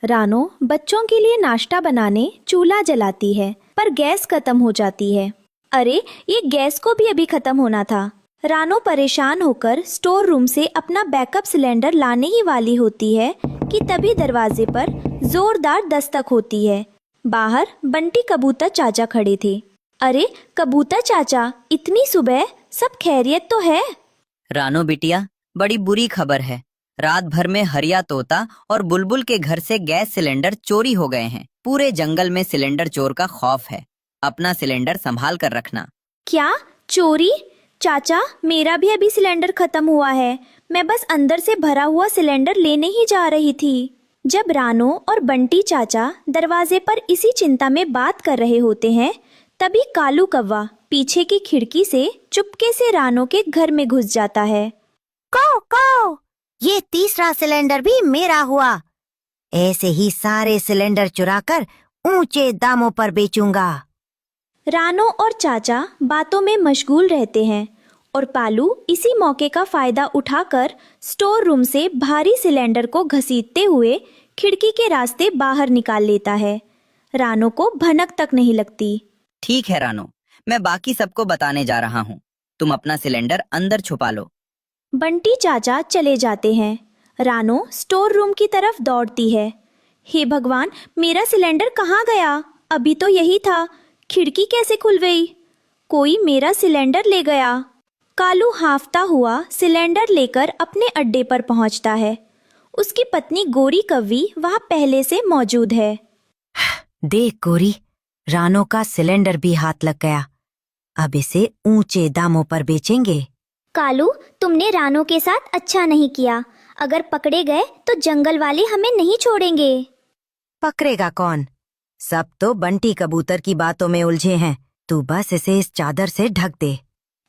रानो बच्चों के लिए नाश्ता बनाने चूल्हा जलाती है, पर गैस खत्म हो जाती है। अरे, ये गैस को भी अभी खत्म होना था। रानो परेशान होकर स्टोर रूम से अपना बैकअप सिलेंडर लाने ही वाली होती है कि तभी दरवाजे पर जोरदार दस्तक होती है। बाहर बंटी कबूतर चाचा खड़े थे। अरे कबूतर चाचा, इतनी सुबह, सब खैरियत तो है? रानो बिटिया, बड़ी बुरी खबर है। रात भर में हरिया तोता और बुलबुल के घर से गैस सिलेंडर चोरी हो गए हैं। पूरे जंगल में सिलेंडर चोर का खौफ है। अपना सिलेंडर संभाल कर रखना। क्या चोरी? चाचा, मेरा भी अभी सिलेंडर खत्म हुआ है। मैं बस अंदर से भरा हुआ सिलेंडर लेने ही जा रही थी। जब रानो और बंटी चाचा दरवाजे पर इसी चिंता में बात कर रहे होते हैं, तभी कालू कौवा पीछे की खिड़की से चुपके से रानो के घर में घुस जाता है। कौ कौ, ये तीसरा सिलेंडर भी मेरा हुआ। ऐसे ही सारे सिलेंडर चुराकर ऊंचे दामों पर बेचूंगा। रानो और चाचा बातों में मशगूल रहते हैं और पालू इसी मौके का फायदा उठाकर स्टोर रूम से भारी सिलेंडर को घसीटते हुए खिड़की के रास्ते बाहर निकाल लेता है। रानो को भनक तक नहीं लगती। ठीक है रानो, मैं बाकी सबको बताने जा रहा हूँ। तुम अपना सिलेंडर अंदर छुपा लो। बंटी चाचा चले जाते हैं। रानो स्टोर रूम की तरफ दौड़ती है। हे भगवान, मेरा सिलेंडर कहाँ गया? अभी तो यही था। खिड़की कैसे खुल गई? कोई मेरा सिलेंडर ले गया। कालू हांफता हुआ सिलेंडर लेकर अपने अड्डे पर पहुंचता है। उसकी पत्नी गोरी कव्वी वहां पहले से मौजूद है। देख गोरी, रानो का सिलेंडर भी हाथ लग गया। अब इसे ऊंचे दामों पर बेचेंगे। कालू, तुमने रानो के साथ अच्छा नहीं किया। अगर पकड़े गए तो जंगल वाले हमें नहीं छोड़ेंगे। पकड़ेगा कौन? सब तो बंटी कबूतर की बातों में उलझे हैं। तू बस इसे इस चादर से ढक दे।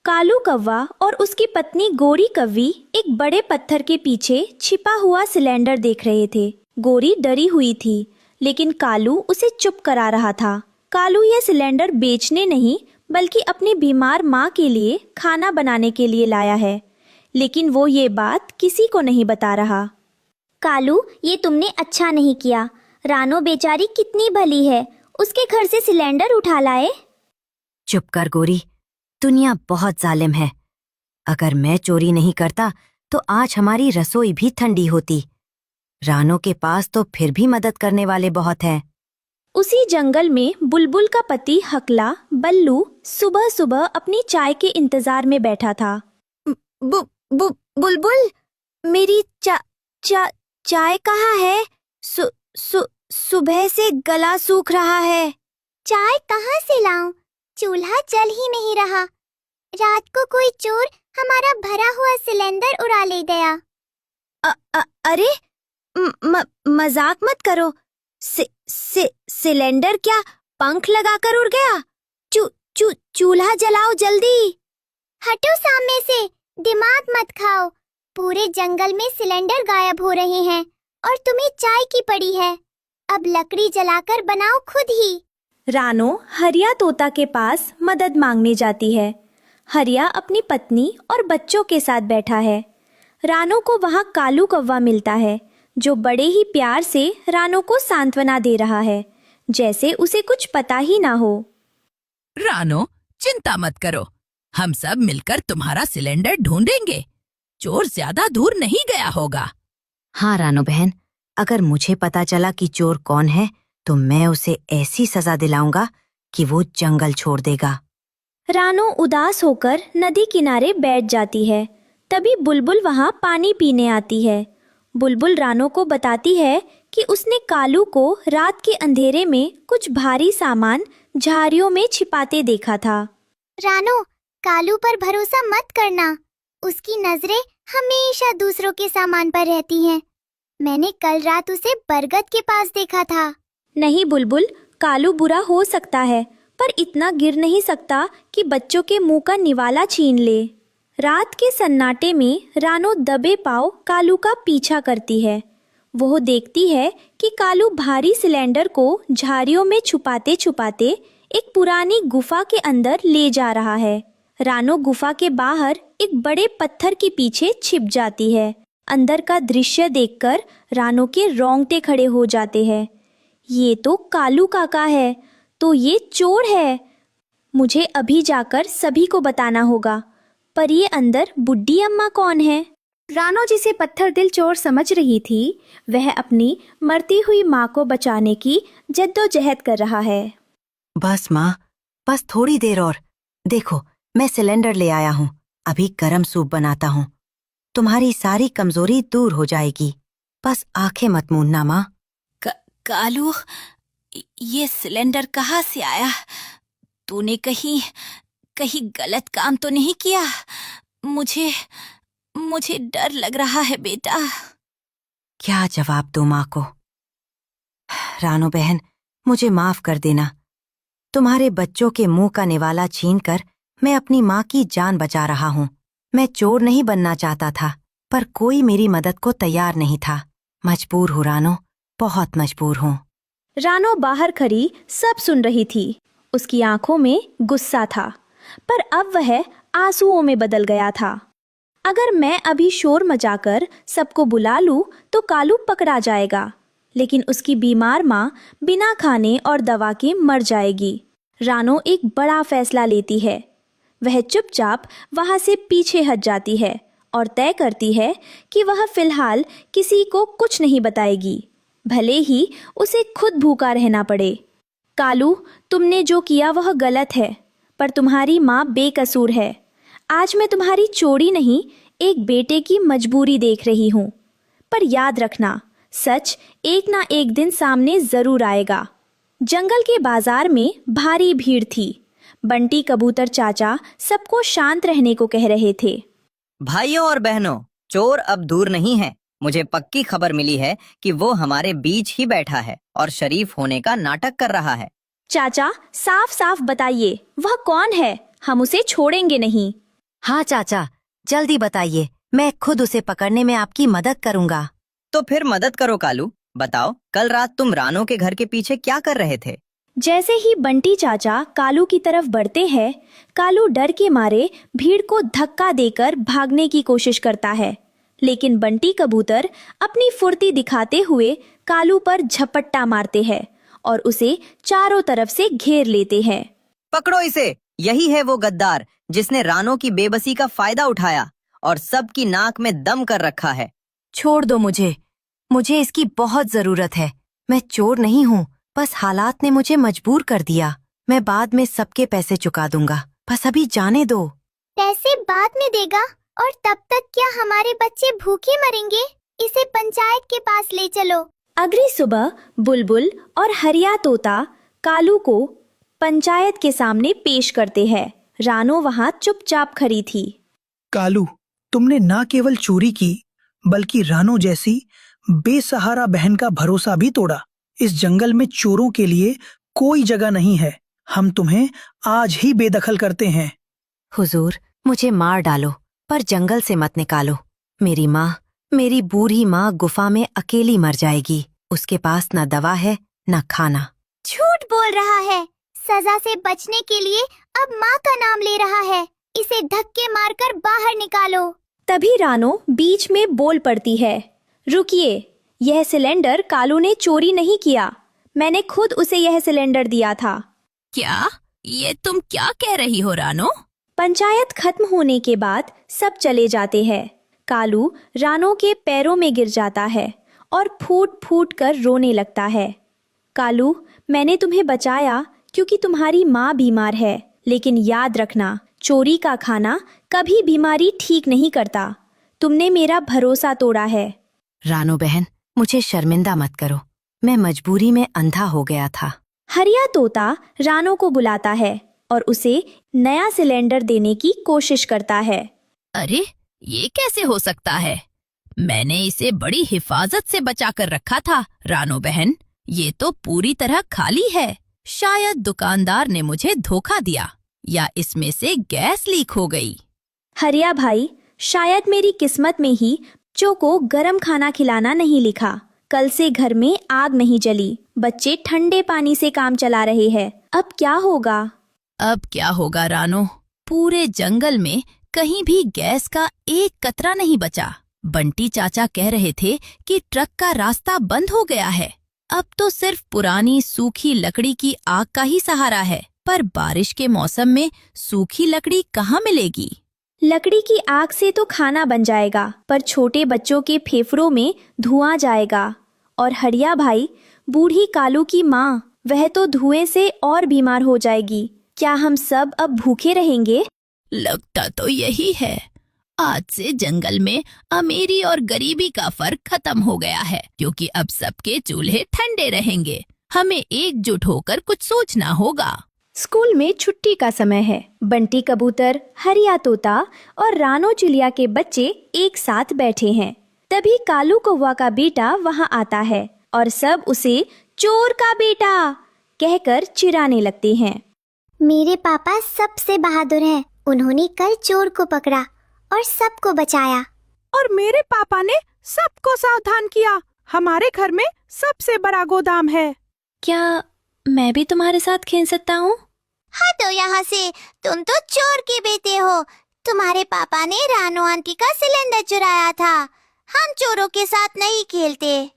कालू कौवा और उसकी पत्नी गोरी कव्वी एक बड़े पत्थर के पीछे छिपा हुआ सिलेंडर देख रहे थे। गोरी डरी हुई थी, लेकिन कालू उसे चुप करा रहा था। कालू यह सिलेंडर बेचने नहीं, बल्कि अपनी बीमार माँ के लिए खाना बनाने के लिए लाया है, लेकिन वो ये बात किसी को नहीं बता रहा। कालू, ये तुमने अच्छा नहीं किया। रानो बेचारी कितनी भली है, उसके घर से सिलेंडर उठा लाए। चुप कर गोरी, दुनिया बहुत जालिम है। अगर मैं चोरी नहीं करता तो आज हमारी रसोई भी ठंडी होती। रानो के पास तो फिर भी मदद करने वाले बहुत हैं। उसी जंगल में बुलबुल का पति हकला बल्लू सुबह सुबह अपनी चाय के इंतजार में बैठा था। बुलबुल, मेरी चाय कहाँ है? सुबह से गला सूख रहा है। चाय कहाँ से लाऊं? चूल्हा जल ही नहीं रहा। रात को कोई चोर हमारा भरा हुआ सिलेंडर उड़ा ले गया। अरे मजाक मत करो। सिलेंडर क्या पंख लगाकर उड़ गया? चूल्हा जलाओ जल्दी। हटो सामने से, दिमाग मत खाओ। पूरे जंगल में सिलेंडर गायब हो रहे हैं और तुम्हें चाय की पड़ी है। अब लकड़ी जलाकर बनाओ खुद ही। रानो हरिया तोता के पास मदद मांगने जाती है। हरिया अपनी पत्नी और बच्चों के साथ बैठा है। रानो को वहाँ कालू कौवा मिलता है, जो बड़े ही प्यार से रानो को सांत्वना दे रहा है, जैसे उसे कुछ पता ही ना हो। रानो, चिंता मत करो, हम सब मिलकर तुम्हारा सिलेंडर ढूंढेंगे। चोर ज्यादा दूर नहीं गया होगा। हाँ रानो बहन, अगर मुझे पता चला कि चोर कौन है तो मैं उसे ऐसी सजा दिलाऊंगा कि वो जंगल छोड़ देगा। रानो उदास होकर नदी किनारे बैठ जाती है। तभी बुलबुल वहाँ पानी पीने आती है। बुलबुल रानो को बताती है कि उसने कालू को रात के अंधेरे में कुछ भारी सामान झाड़ियों में छिपाते देखा था। रानो, कालू पर भरोसा मत करना। उसकी नजरें हमेशा दूसरों के सामान पर रहती हैं। मैंने कल रात उसे बरगद के पास देखा था। नहीं बुलबुल, कालू बुरा हो सकता है, पर इतना गिर नहीं सकता कि बच्चों के मुंह का निवाला छीन ले। रात के सन्नाटे में रानो दबे पांव कालू का पीछा करती है। वो देखती है कि कालू भारी सिलेंडर को झाड़ियों में छुपाते छुपाते एक पुरानी गुफा के अंदर ले जा रहा है। रानो गुफा के बाहर एक बड़े पत्थर के पीछे छिप जाती है। अंदर का दृश्य देखकर रानो के रोंगटे खड़े हो जाते हैं। ये तो कालू काका है, तो ये चोर है। मुझे अभी जाकर सभी को बताना होगा। पर ये अंदर बुड्ढी अम्मा कौन है? रानो जिसे पत्थर दिल चोर समझ रही थी, वह अपनी मरती हुई माँ को बचाने की जद्दोजहद कर रहा है। बस माँ, बस थोड़ी देर और। देखो, मैं सिलेंडर ले आया हूँ। अभी गरम सूप बनाता हूँ। तुम्हारी सारी कमजोरी दूर हो जाएगी। बस आंखें मत मूंदना माँ। कालू, ये सिलेंडर कहाँ से आया? तूने कहीं गलत काम तो नहीं किया? मुझे डर लग रहा है बेटा। क्या जवाब दूं माँ को? रानो बहन, मुझे माफ कर देना। तुम्हारे बच्चों के मुंह का निवाला छीनकर मैं अपनी माँ की जान बचा रहा हूँ। मैं चोर नहीं बनना चाहता था, पर कोई मेरी मदद को तैयार नहीं था। मजबूर हूँ रानो, बहुत मजबूर हूँ। रानो बाहर खड़ी सब सुन रही थी। उसकी आंखों में गुस्सा था, पर अब वह आंसुओं में बदल गया था। अगर मैं अभी शोर मचाकर सबको बुला लूं तो कालू पकड़ा जाएगा, लेकिन उसकी बीमार माँ बिना खाने और दवा के मर जाएगी। रानो एक बड़ा फैसला लेती है। वह चुपचाप वहां से पीछे हट जाती है और तय करती है कि वह फिलहाल किसी को कुछ नहीं बताएगी, भले ही उसे खुद भूखा रहना पड़े। कालू, तुमने जो किया वह गलत है, पर तुम्हारी माँ बेकसूर है। आज मैं तुम्हारी चोरी नहीं, एक बेटे की मजबूरी देख रही हूँ। पर याद रखना, सच एक ना एक दिन सामने जरूर आएगा। जंगल के बाजार में भारी भीड़ थी। बंटी कबूतर चाचा सबको शांत रहने को कह रहे थे। भाइयों और बहनों, चोर अब दूर नहीं है। मुझे पक्की खबर मिली है कि वो हमारे बीच ही बैठा है और शरीफ होने का नाटक कर रहा है। चाचा, साफ साफ बताइए, वह कौन है? हम उसे छोड़ेंगे नहीं। हाँ चाचा, जल्दी बताइए। मैं खुद उसे पकड़ने में आपकी मदद करूंगा। तो फिर मदद करो कालू। बताओ, कल रात तुम रानो के घर के पीछे क्या कर रहे थे? जैसे ही बंटी चाचा कालू की तरफ बढ़ते हैं, कालू डर के मारे भीड़ को धक्का देकर भागने की कोशिश करता है, लेकिन बंटी कबूतर अपनी फुर्ती दिखाते हुए कालू पर झपट्टा मारते हैं और उसे चारों तरफ से घेर लेते हैं। पकड़ो इसे। यही है वो गद्दार जिसने रानो की बेबसी का फायदा उठाया और सबकी नाक में दम कर रखा है। छोड़ दो मुझे इसकी बहुत जरूरत है। मैं चोर नहीं हूँ, बस हालात ने मुझे मजबूर कर दिया। मैं बाद में सबके पैसे चुका दूंगा, बस अभी जाने दो। पैसे बाद में देगा, और तब तक क्या हमारे बच्चे भूखे मरेंगे? इसे पंचायत के पास ले चलो। अगली सुबह बुलबुल और हरिया तोता कालू को पंचायत के सामने पेश करते हैं। रानो वहां चुपचाप खड़ी थी। कालू, तुमने न केवल चोरी की, बल्कि रानो जैसी बेसहारा बहन का भरोसा भी तोड़ा। इस जंगल में चोरों के लिए कोई जगह नहीं है। हम तुम्हें आज ही बेदखल करते हैं। हुजूर, मुझे मार डालो, पर जंगल से मत निकालो। मेरी बूढ़ी माँ गुफा में अकेली मर जाएगी। उसके पास न दवा है न खाना। झूठ बोल रहा है। सजा से बचने के लिए अब माँ का नाम ले रहा है। इसे धक्के मारकर बाहर निकालो। तभी रानो बीच में बोल पड़ती है, रुकिए, यह सिलेंडर कालू ने चोरी नहीं किया। मैंने खुद उसे यह सिलेंडर दिया था। क्या? ये तुम क्या कह रही हो रानो? पंचायत खत्म होने के बाद सब चले जाते हैं। कालू रानो के पैरों में गिर जाता है और फूट फूट कर रोने लगता है। कालू, मैंने तुम्हें बचाया क्योंकि तुम्हारी माँ बीमार है, लेकिन याद रखना, चोरी का खाना कभी बीमारी ठीक नहीं करता। तुमने मेरा भरोसा तोड़ा है। रानो बहन, मुझे शर्मिंदा मत करो। मैं मजबूरी में अंधा हो गया था। हरिया तोता रानो को बुलाता है और उसे नया सिलेंडर देने की कोशिश करता है। अरे, ये कैसे हो सकता है? मैंने इसे बड़ी हिफाजत से बचा कर रखा था। रानो बहन, ये तो पूरी तरह खाली है। शायद दुकानदार ने मुझे धोखा दिया, या इसमें से गैस लीक हो गई। हरिया भाई, शायद मेरी किस्मत में ही बच्चों को गरम खाना खिलाना नहीं लिखा। कल से घर में आग नहीं जली, बच्चे ठंडे पानी से काम चला रहे हैं। अब क्या होगा? अब क्या होगा रानो? पूरे जंगल में कहीं भी गैस का एक कतरा नहीं बचा। बंटी चाचा कह रहे थे कि ट्रक का रास्ता बंद हो गया है। अब तो सिर्फ पुरानी सूखी लकड़ी की आग का ही सहारा है, पर बारिश के मौसम में सूखी लकड़ी कहाँ मिलेगी? लकड़ी की आग से तो खाना बन जाएगा, पर छोटे बच्चों के फेफड़ों में धुआं जाएगा। और हरिया भाई, बूढ़ी कालू की माँ, वह तो धुएं से और बीमार हो जाएगी। क्या हम सब अब भूखे रहेंगे? लगता तो यही है। आज से जंगल में अमीरी और गरीबी का फर्क खत्म हो गया है, क्योंकि अब सबके चूल्हे ठंडे रहेंगे। हमें एकजुट होकर कुछ सोचना होगा। स्कूल में छुट्टी का समय है। बंटी कबूतर, हरिया तोता और रानो चिड़िया के बच्चे एक साथ बैठे हैं। तभी कालू कौवा का बेटा वहां आता है और सब उसे चोर का बेटा कहकर चिढ़ाने लगते हैं। मेरे पापा सबसे बहादुर हैं। उन्होंने कल चोर को पकड़ा और सबको बचाया। और मेरे पापा ने सबको सावधान किया। हमारे घर में सबसे बड़ा गोदाम है। क्या मैं भी तुम्हारे साथ खेल सकता हूँ? हटो यहाँ से, तुम तो चोर के बेटे हो। तुम्हारे पापा ने रानो आंटी का सिलेंडर चुराया था। हम चोरों के साथ नहीं खेलते।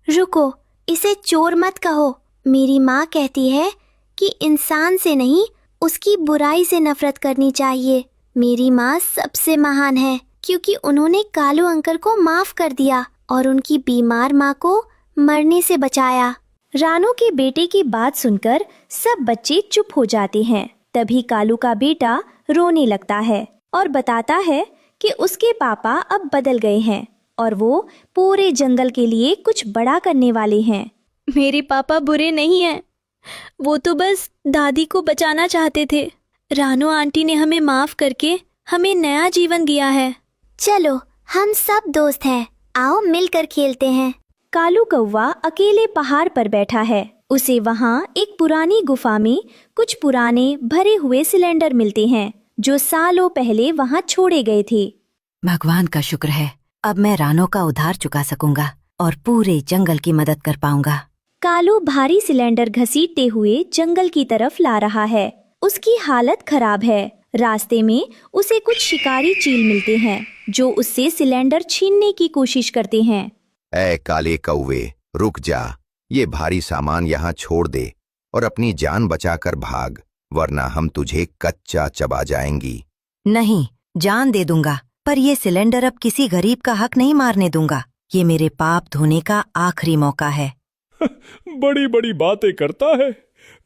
रुको, इसे चोर मत कहो। मेरी माँ कहती है कि इंसान से नहीं, उसकी बुराई से नफरत करनी चाहिए। मेरी माँ सबसे महान है, क्योंकि उन्होंने कालू अंकल को माफ कर दिया और उनकी बीमार माँ को मरने से बचाया। रानो के बेटे की बात सुनकर सब बच्चे चुप हो जाते हैं। तभी कालू का बेटा रोने लगता है और बताता है कि उसके पापा अब बदल गए हैं और वो पूरे जंगल के लिए कुछ बड़ा करने वाले हैं। मेरे पापा बुरे नहीं हैं, वो तो बस दादी को बचाना चाहते थे। रानो आंटी ने हमें माफ करके हमें नया जीवन दिया है। चलो, हम सब दोस्त हैं, आओ मिलकर खेलते हैं। कालू कौवा अकेले पहाड़ पर बैठा है। उसे वहाँ एक पुरानी गुफा में कुछ पुराने भरे हुए सिलेंडर मिलते हैं, जो सालों पहले वहाँ छोड़े गए थे। भगवान का शुक्र है, अब मैं रानो का उद्धार चुका सकूंगा और पूरे जंगल की मदद कर पाऊंगा। कालू भारी सिलेंडर घसीटते हुए जंगल की तरफ ला रहा है। उसकी हालत खराब है। रास्ते में उसे कुछ शिकारी चील मिलते हैं, जो उससे सिलेंडर छीनने की कोशिश करते हैं। ऐ काले कौवे, रुक जा। ये भारी सामान यहाँ छोड़ दे और अपनी जान बचाकर भाग, वरना हम तुझे कच्चा चबा जाएंगी। नहीं, जान दे दूंगा, पर ये सिलेंडर अब किसी गरीब का हक नहीं मारने दूंगा। ये मेरे पाप धोने का आखिरी मौका है। बड़ी बड़ी बातें करता है,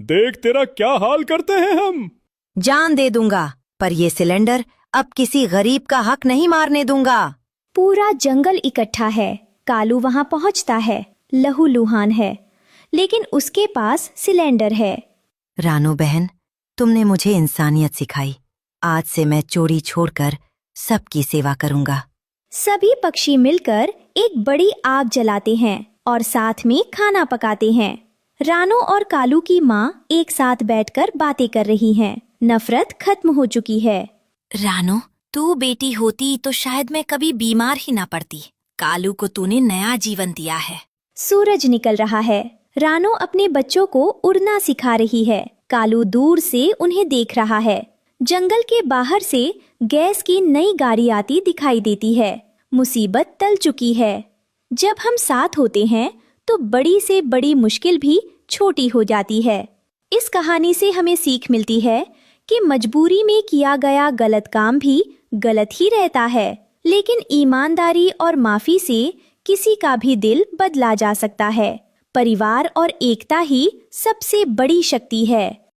देख तेरा क्या हाल करते हैं हम। जान दे दूंगा, पर ये सिलेंडर अब किसी गरीब का हक नहीं मारने दूंगा। पूरा जंगल इकट्ठा है। कालू वहाँ पहुँचता है। लहूलुहान है, लेकिन उसके पास सिलेंडर है। रानो बहन, तुमने मुझे इंसानियत सिखाई। आज से मैं चोरी छोड़कर सबकी सेवा करूंगा। सभी पक्षी मिलकर एक बड़ी आग जलाते हैं और साथ में खाना पकाते हैं। रानो और कालू की माँ एक साथ बैठकर बातें कर रही हैं। नफरत खत्म हो चुकी है। रानो, तू बेटी होती तो शायद मैं कभी बीमार ही ना पड़ती। कालू को तूने नया जीवन दिया है। सूरज निकल रहा है। रानो अपने बच्चों को उड़ना सिखा रही है। कालू दूर से उन्हें देख रहा है। जंगल के बाहर से गैस की नई गाड़ी आती दिखाई देती है। मुसीबत टल चुकी है। जब हम साथ होते हैं तो बड़ी से बड़ी मुश्किल भी छोटी हो जाती है। इस कहानी से हमें सीख मिलती है कि मजबूरी में किया गया गलत काम भी गलत ही रहता है, लेकिन ईमानदारी और माफी से किसी का भी दिल बदला जा सकता है। परिवार और एकता ही सबसे बड़ी शक्ति है।